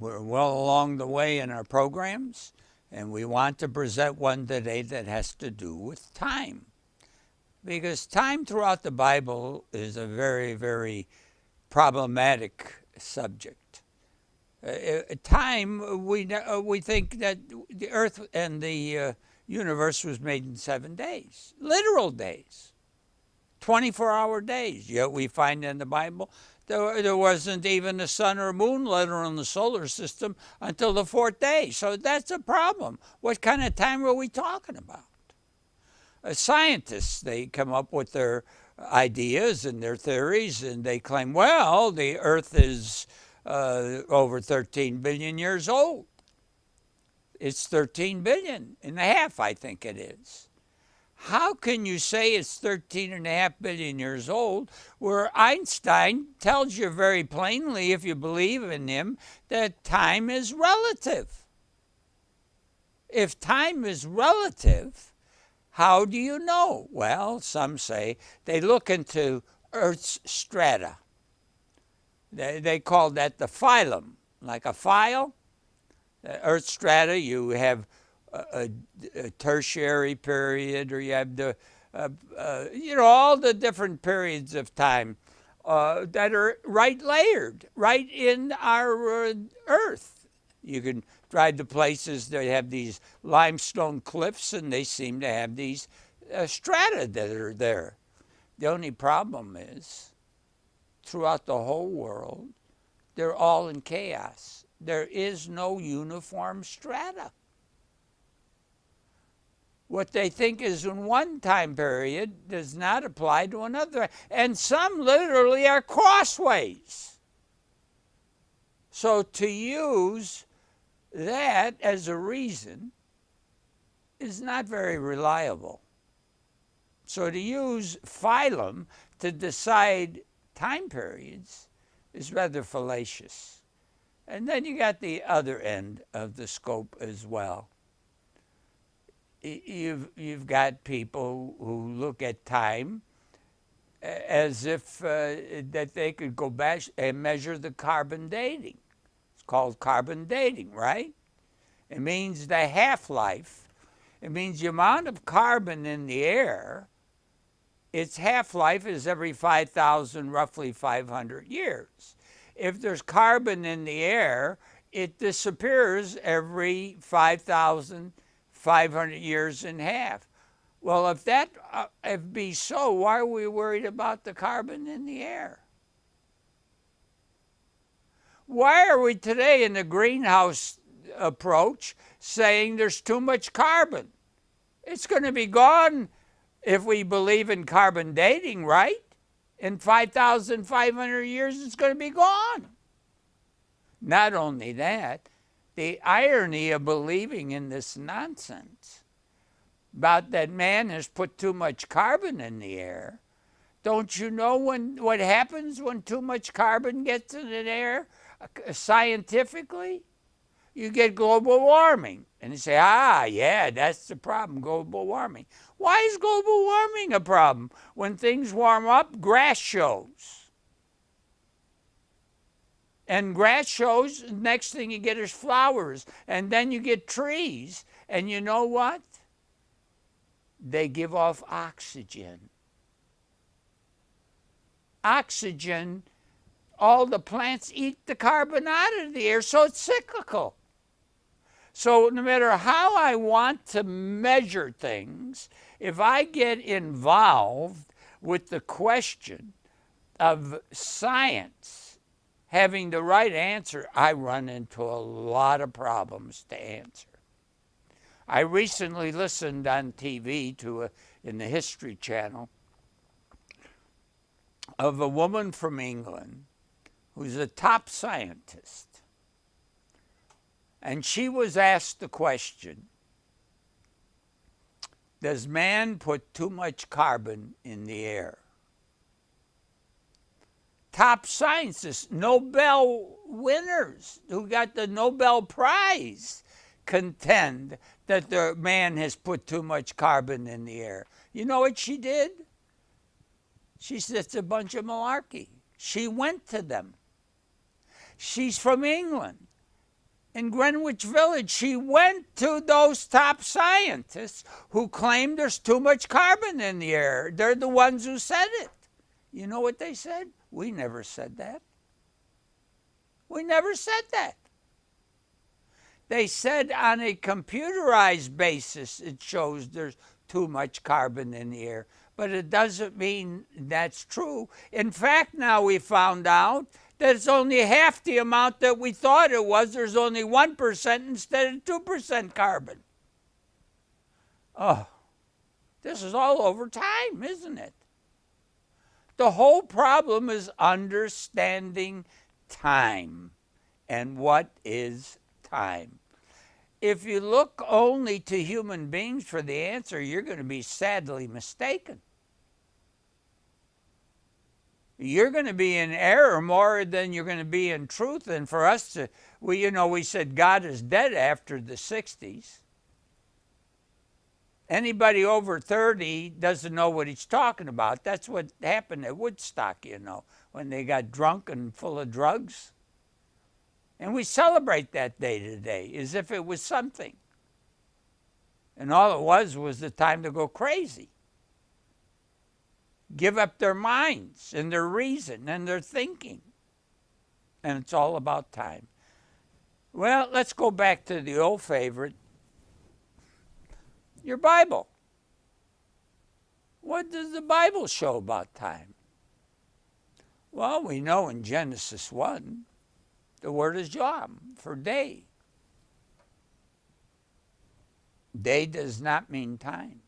We're well along the way in our programs, and we want to present one today that has to do with time. Because time throughout the Bible is a very, very problematic subject. Time, we think that the earth and the universe was made in 7 days, literal days, 24-hour days. Yet we find in the Bible there wasn't even a sun or moon, let alone the solar system, until the 4th day. So that's a problem. What kind of time are we talking about? Scientists, they come up with their ideas and their theories, and they claim, well, the earth is over 13 billion years old. It's 13 billion and a half, I think it is. How can you say it's 13.5 billion years old, where Einstein tells you very plainly, if you believe in him, that time is relative? If time is relative, how do you know? Well, some say they look into Earth's strata. They call that the phylum, like a file. The Earth strata, you have a tertiary period, or you have the, all the different periods of time that are right layered, right in our Earth. You can drive to places that have these limestone cliffs, and they seem to have these strata that are there. The only problem is, throughout the whole world, they're all in chaos. There is no uniform strata. What they think is in one time period does not apply to another. And some literally are crossways. So to use that as a reason is not very reliable. So to use phylum to decide time periods is rather fallacious. And then you got the other end of the scope as well. You've got people who look at time as if that they could go back and measure the carbon dating. It's called carbon dating, right? It means the half-life. It means the amount of carbon in the air, its half-life is every 5,000, roughly 500 years. If there's carbon in the air, it disappears every 5,500 years in half. Well, if that be so, why are we worried about the carbon in the air? Why are we today in the greenhouse approach saying there's too much carbon? It's going to be gone if we believe in carbon dating, right? In 5,500 years, it's going to be gone. Not only that, the irony of believing in this nonsense about that man has put too much carbon in the air. Don't you know what happens when too much carbon gets in the air scientifically? You get global warming. And you say, yeah, that's the problem, global warming. Why is global warming a problem? When things warm up, grass shows. And grass shows, next thing you get is flowers. And then you get trees. And you know what? They give off oxygen. Oxygen, all the plants eat the carbon out of the air, so it's cyclical. So no matter how I want to measure things, if I get involved with the question of science having the right answer, I run into a lot of problems to answer. I recently listened on TV in the History Channel of a woman from England who's a top scientist. And she was asked the question, does man put too much carbon in the air? Top scientists, Nobel winners who got the Nobel Prize contend that the man has put too much carbon in the air. You know what she did? She said it's a bunch of malarkey. She went to them. She's from England. in Greenwich Village. She went to those top scientists who claimed there's too much carbon in the air. They're the ones who said it. You know what they said? We never said that. We never said that. They said on a computerized basis it shows there's too much carbon in the air. But it doesn't mean that's true. In fact, now we found out that it's only half the amount that we thought it was. There's only 1% instead of 2% carbon. Oh, this is all over time, isn't it? The whole problem is understanding time. And what is time? If you look only to human beings for the answer, you're going to be sadly mistaken. You're going to be in error more than you're going to be in truth. And for us to, we said God is dead after the 60s. Anybody over 30 doesn't know what he's talking about. That's what happened at Woodstock, when they got drunk and full of drugs. And we celebrate that day today as if it was something. And all it was the time to go crazy. Give up their minds and their reason and their thinking. And it's all about time. Well, let's go back to the old favorite, your Bible. What does the Bible show about time? Well, we know in Genesis 1, the word is yom, for day. Day does not mean time.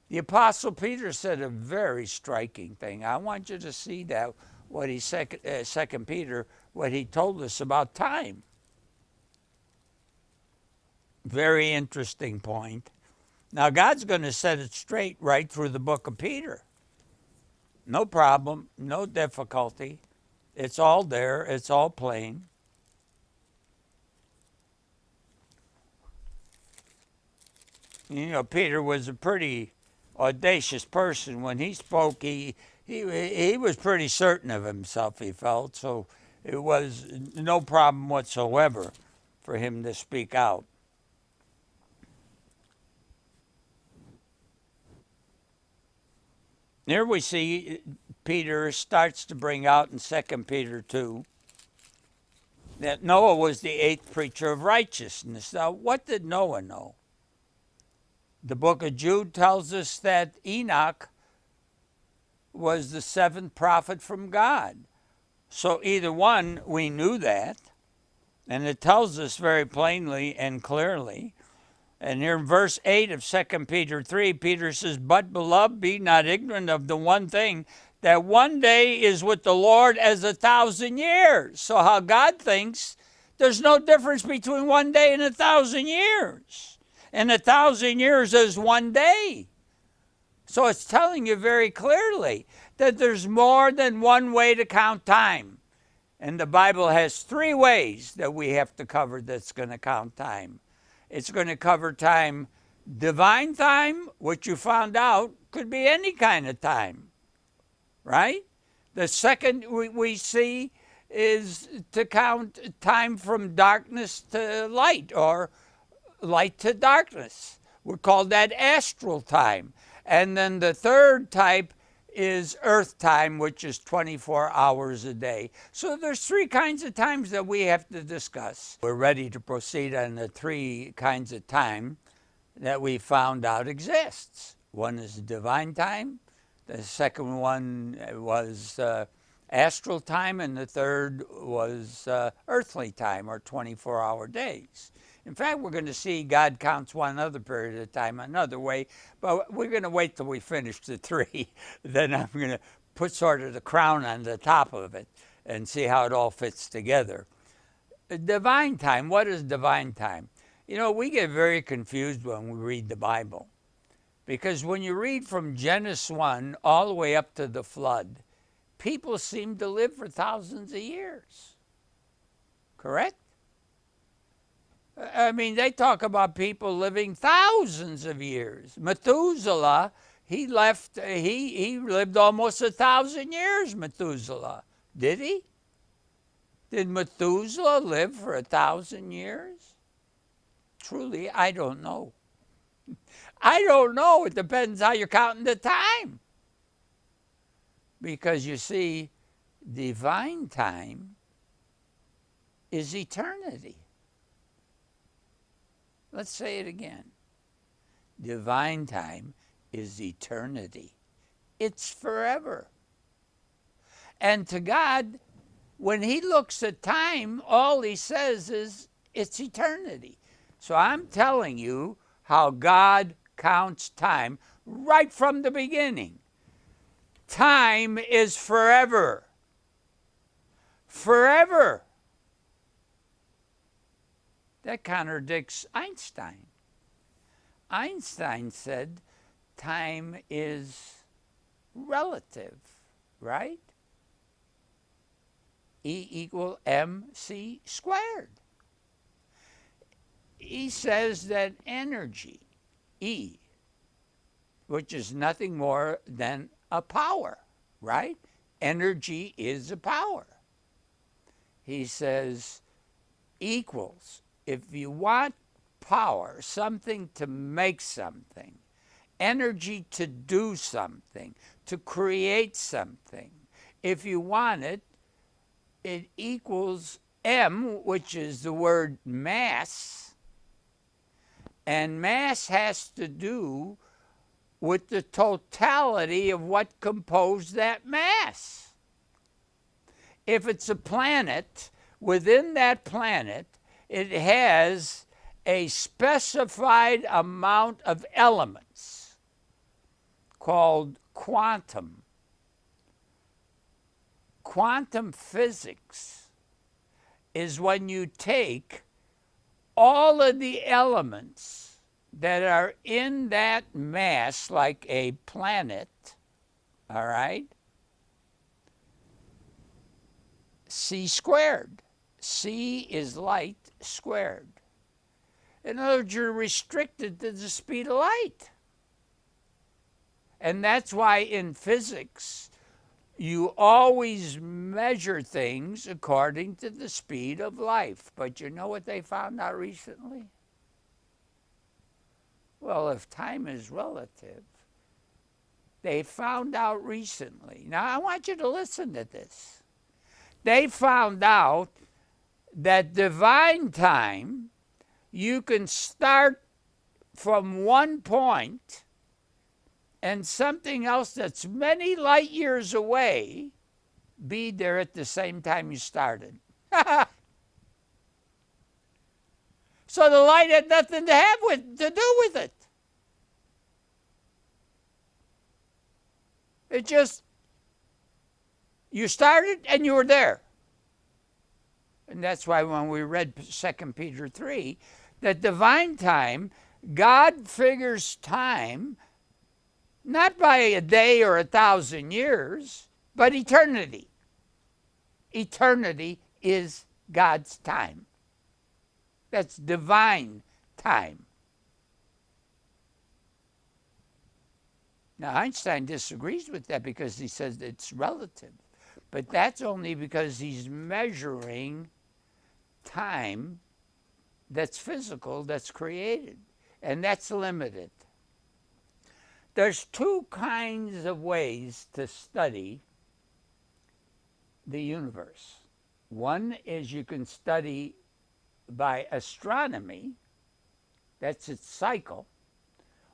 The Apostle Peter said a very striking thing. I want you to see that, what he said, 2 Peter, what he told us about time. Very interesting point. Now, God's going to set it straight right through the book of Peter. No problem, no difficulty. It's all there. It's all plain. Peter was a pretty audacious person. When he spoke, he was pretty certain of himself, he felt. So it was no problem whatsoever for him to speak out. Here we see Peter starts to bring out in 2 Peter 2 that Noah was the 8th preacher of righteousness. Now, what did Noah know? The book of Jude tells us that Enoch was the 7th prophet from God. So either one, we knew that, and it tells us very plainly and clearly. And here in verse 8 of 2 Peter 3, Peter says, "But, beloved, be not ignorant of the one thing, that one day is with the Lord as 1,000 years." So how God thinks, there's no difference between one day and 1,000 years. And 1,000 years is one day. So it's telling you very clearly that there's more than one way to count time. And the Bible has 3 ways that we have to cover that's going to count time. It's going to cover time, divine time, which you found out could be any kind of time, right? The second we see is to count time from darkness to light, or light to darkness. We call that astral time. And then the third type is earth time, which is 24 hours a day. So there's 3 kinds of times that we have to discuss. We're ready to proceed on the 3 kinds of time that we found out exists. One is divine time. The second one was astral time. And the third was earthly time, or 24-hour days. In fact, we're going to see God counts one other period of time another way, but we're going to wait till we finish the 3. Then I'm going to put sort of the crown on the top of it and see how it all fits together. Divine time, what is divine time? We get very confused when we read the Bible, because when you read from Genesis 1 all the way up to the flood, people seem to live for thousands of years. Correct? I mean, they talk about people living thousands of years. Methuselah, he lived almost 1,000 years, Methuselah. Did he? Did Methuselah live for 1,000 years? Truly, I don't know. I don't know. It depends how you're counting the time. Because you see, divine time is eternity. Let's say it again. Divine time is eternity. It's forever. And to God, when he looks at time, all he says is it's eternity. So I'm telling you how God counts time right from the beginning. Time is forever. Forever. That contradicts Einstein. Einstein said time is relative, right? E equal mc squared. He says that energy, E, which is nothing more than a power, right? Energy is a power. He says equals, if you want power, something to make something, energy to do something, to create something, if you want it, it equals m, which is the word mass, and mass has to do with the totality of what composed that mass. If it's a planet, within that planet, it has a specified amount of elements called quantum. Quantum physics is when you take all of the elements that are in that mass, like a planet, all right? C squared. C is light squared. In other words, you're restricted to the speed of light. And that's why in physics, you always measure things according to the speed of light. But you know what they found out recently? Well, if time is relative, they found out recently. Now, I want you to listen to this. They found out that divine time, you can start from one point and something else that's many light years away be there at the same time you started. So the light had nothing to do with it. It just, you started and you were there. And that's why when we read 2 Peter 3, that divine time, God figures time not by a day or 1,000 years, but eternity. Eternity is God's time. That's divine time. Now, Einstein disagrees with that because he says it's relative. But that's only because he's measuring time that's physical, that's created, and that's limited. There's two kinds of ways to study the universe. One is you can study by astronomy, that's its cycle,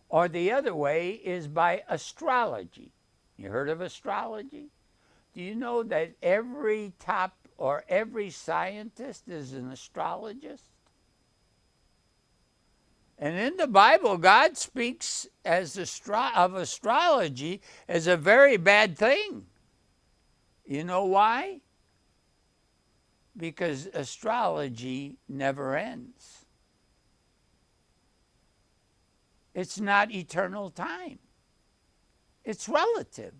or the other way is by astrology. You heard of astrology? Do you know that every scientist is an astrologist? And in the Bible, God speaks of astrology as a very bad thing. You know why? Because astrology never ends. It's not eternal time. It's relative.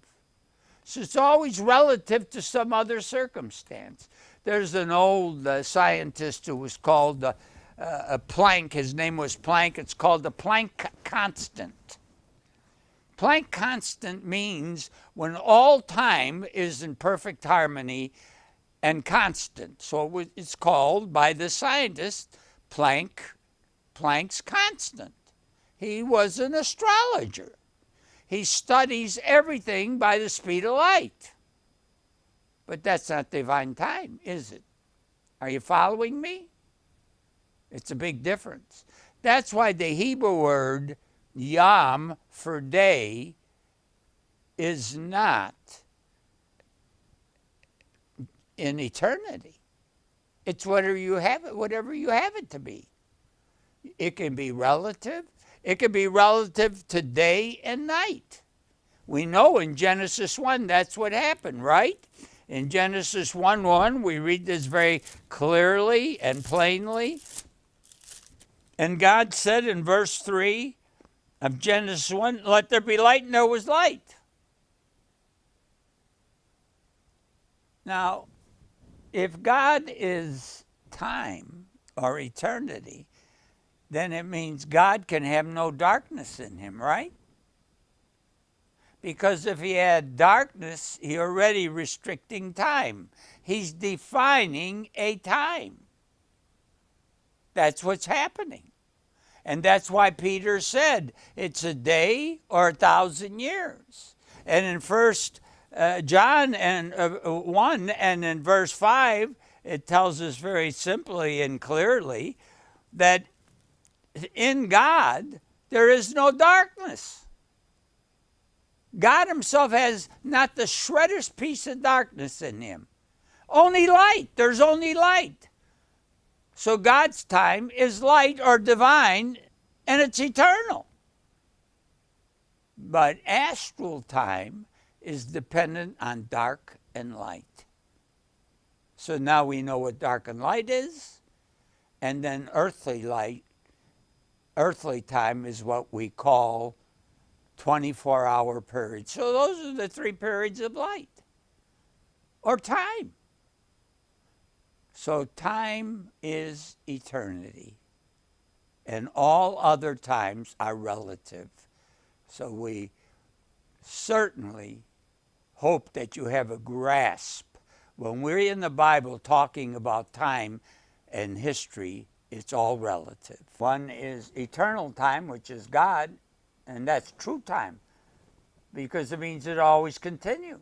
So it's always relative to some other circumstance. There's an old scientist who was called Planck. His name was Planck. It's called the Planck constant. Planck constant means when all time is in perfect harmony, and constant. So it's called by the scientist Planck's constant. He was an astrologer. He studies everything by the speed of light. But that's not divine time, is it? Are you following me? It's a big difference. That's why the Hebrew word yom for day is not in eternity. It's whatever you have it to be. It can be relative. It can be relative to day and night. We know in Genesis 1 that's what happened, right? In Genesis 1:1, we read this very clearly and plainly. And God said in verse 3 of Genesis 1, let there be light, and there was light. Now, if God is time or eternity, then it means God can have no darkness in him, right? Because if he had darkness, he's already restricting time. He's defining a time. That's what's happening. And that's why Peter said it's a day or 1,000 years. And in First John 1 and in verse 5, it tells us very simply and clearly that in God there is no darkness. God himself has not the shreddest piece of darkness in him. Only light. There's only light. So God's time is light or divine, and it's eternal. But astral time is dependent on dark and light. So now we know what dark and light is, and then earthly time is what we call 24-hour periods. So those are the 3 periods of light or time. So time is eternity, and all other times are relative. So we certainly hope that you have a grasp. When we're in the Bible talking about time and history, it's all relative. One is eternal time, which is God, and that's true time, because it means it always continues.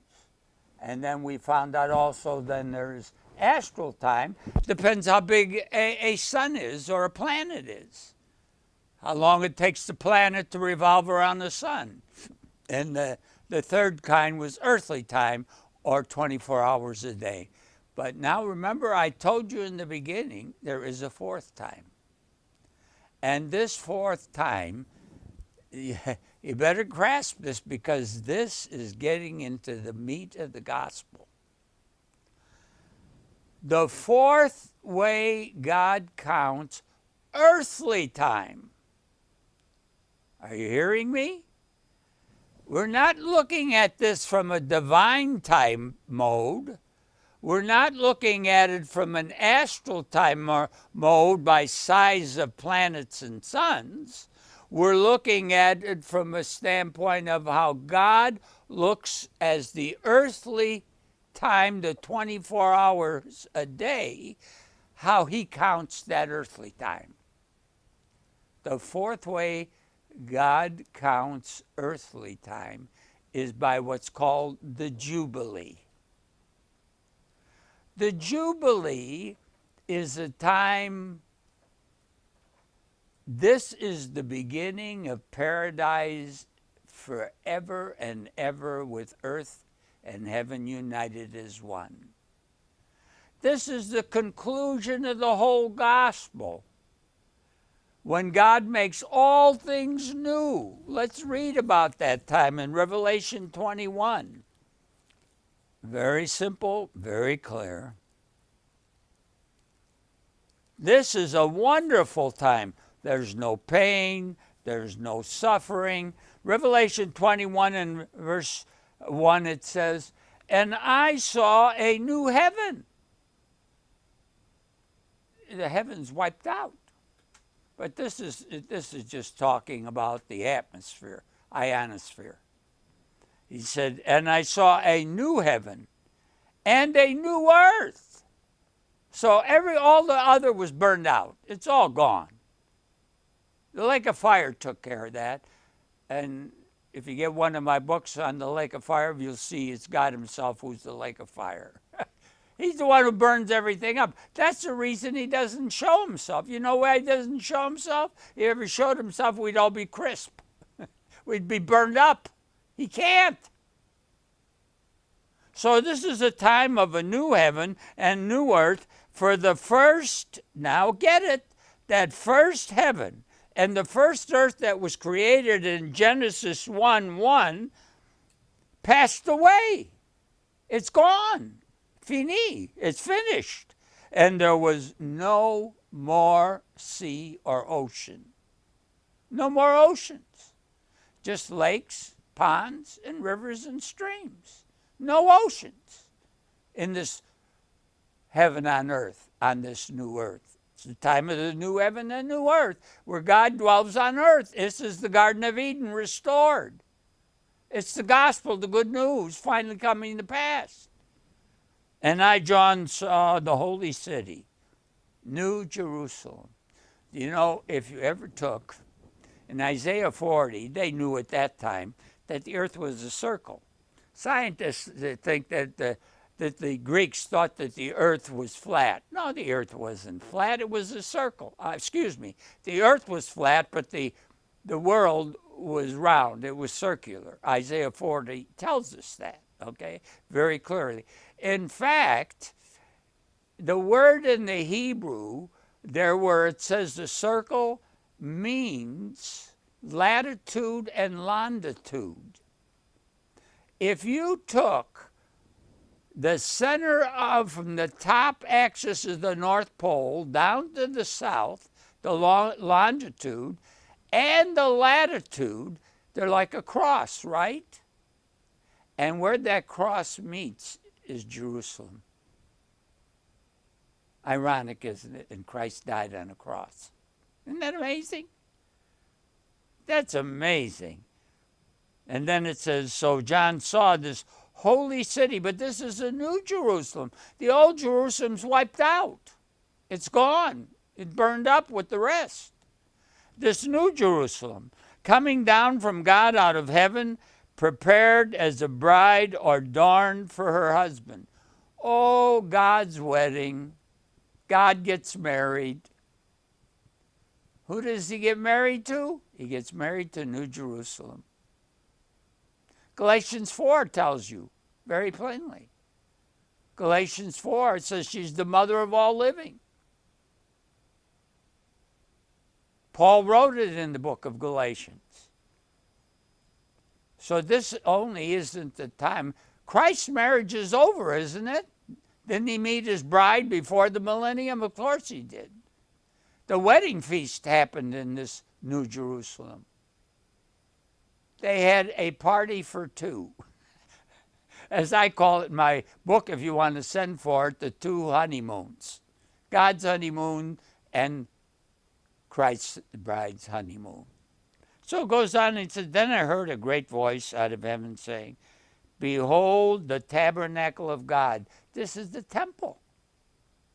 And then we found out also then there's astral time. Depends how big a sun is or a planet is. How long it takes the planet to revolve around the sun. And the third kind was earthly time, or 24 hours a day. But now remember, I told you in the beginning, there is a fourth time. And this fourth time, you better grasp this, because this is getting into the meat of the gospel. The fourth way God counts earthly time. Are you hearing me? We're not looking at this from a divine time mode. We're not looking at it from an astral time mode by size of planets and suns. We're looking at it from a standpoint of how God looks as the earthly time, the 24 hours a day, how he counts that earthly time. The fourth way God counts earthly time is by what's called the Jubilee. The Jubilee is a time, this is the beginning of paradise forever and ever, with earth and heaven united as one. This is the conclusion of the whole gospel. When God makes all things new. Let's read about that time in Revelation 21. Very simple, very clear. This is a wonderful time. There's no pain, there's no suffering. Revelation 21 and verse 1, it says, and I saw a new heaven. The heaven's wiped out. But this is just talking about the atmosphere, ionosphere. He said, and I saw a new heaven and a new earth. So all the other was burned out. It's all gone. The lake of fire took care of that. And if you get one of my books on the lake of fire, you'll see it's God himself who's the lake of fire. He's the one who burns everything up. That's the reason he doesn't show himself. You know why he doesn't show himself? If he ever showed himself, we'd all be crisp. We'd be burned up. He can't. So this is a time of a new heaven and new earth for the first, now get it, that first heaven and the first earth that was created in Genesis 1:1 passed away. It's gone. Fini. It's finished. And there was no more sea or ocean. No more oceans. Just lakes, ponds, and rivers and streams. No oceans in this heaven on earth, on this new earth. It's the time of the new heaven and new earth, where God dwells on earth. This is the Garden of Eden restored. It's the gospel, the good news, finally coming to pass. And I, John, saw the holy city, New Jerusalem. You know, if you ever took, in Isaiah 40, they knew at that time that the earth was a circle. Scientists think that the Greeks thought that the earth was flat. No, the earth wasn't flat. It was a circle. The earth was flat, but the world was round. It was circular. Isaiah 40 tells us that, okay, very clearly. In fact, the word in the Hebrew, there where it says the circle, means latitude and longitude. If you took the center of, from the top axis of the North Pole down to the south, the longitude, and the latitude, they're like a cross, right? And where that cross meets is Jerusalem. Ironic, isn't it? And Christ died on a cross. Isn't that amazing? That's amazing. And then it says, so John saw this holy city, but this is a new Jerusalem. The old Jerusalem's wiped out. It's gone. It burned up with the rest. This new Jerusalem, coming down from God out of heaven, prepared as a bride adorned for her husband. Oh, God's wedding. God gets married. Who does he get married to? He gets married to New Jerusalem. Galatians 4 tells you very plainly. Galatians 4, it says she's the mother of all living. Paul wrote it in the book of Galatians. So this only isn't the time. Christ's marriage is over, isn't it? Didn't he meet his bride before the millennium? Of course he did. The wedding feast happened in this New Jerusalem. They had a party for two. As I call it in my book, if you want to send for it, the two honeymoons. God's honeymoon and Christ's bride's honeymoon. So it goes on and says, then I heard a great voice out of heaven saying, behold, the tabernacle of God. This is the temple.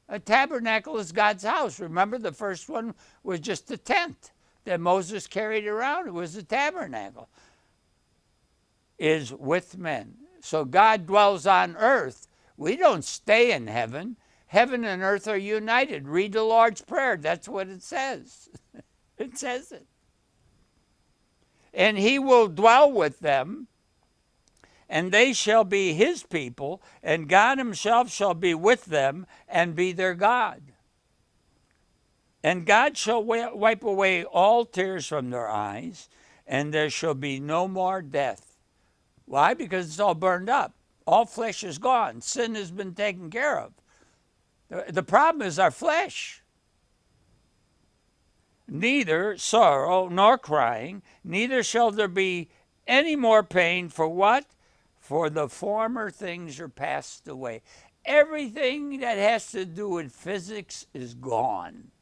A tabernacle is God's house. Remember, the first one was just a tent that Moses carried around. It was a tabernacle. Is with men. So God dwells on earth. We don't stay in heaven. Heaven and earth are united. Read the Lord's Prayer. That's what it says. It says it. And he will dwell with them, and they shall be his people, and God himself shall be with them and be their God. And God shall wipe away all tears from their eyes, and there shall be no more death. Why? Because it's all burned up. All flesh is gone. Sin has been taken care of. The problem is our flesh. Neither sorrow nor crying, neither shall there be any more pain. For what? For the former things are passed away. Everything that has to do with physics is gone.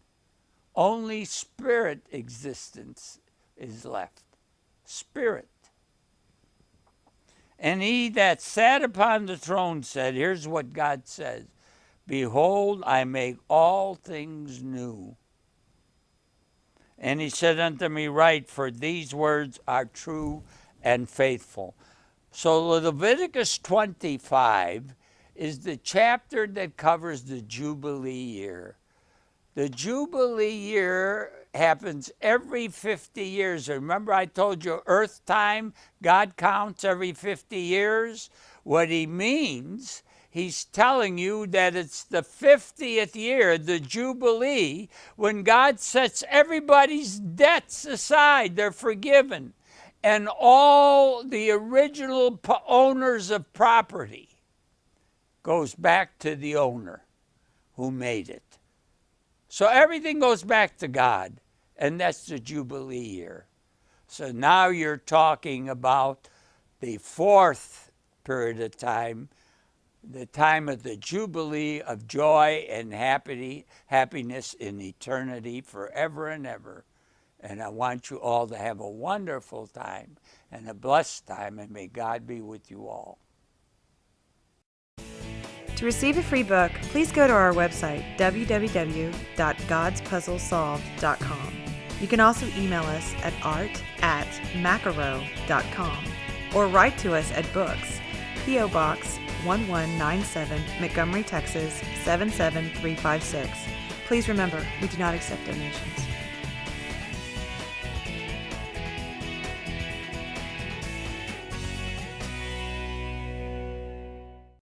Only spirit existence is left. Spirit. And he that sat upon the throne said, here's what God says, Behold, I make all things new. And he said unto me, Write, for these words are true and faithful. So Leviticus 25 is the chapter that covers the Jubilee year. The Jubilee year happens every 50 years. Remember I told you earth time, God counts every 50 years? What he means, he's telling you that it's the 50th year, the Jubilee, when God sets everybody's debts aside. They're forgiven. And all the original owners of property goes back to the owner who made it. So everything goes back to God, and that's the Jubilee year. So now you're talking about the fourth period of time, the time of the Jubilee of joy and happiness in eternity forever and ever. And I want you all to have a wonderful time and a blessed time, and may God be with you all. To receive a free book, please go to our website, www.godspuzzlesolved.com. You can also email us at art@mokarow.com or write to us at Books, P.O. Box 1197, Montgomery, Texas 77356. Please remember, we do not accept donations.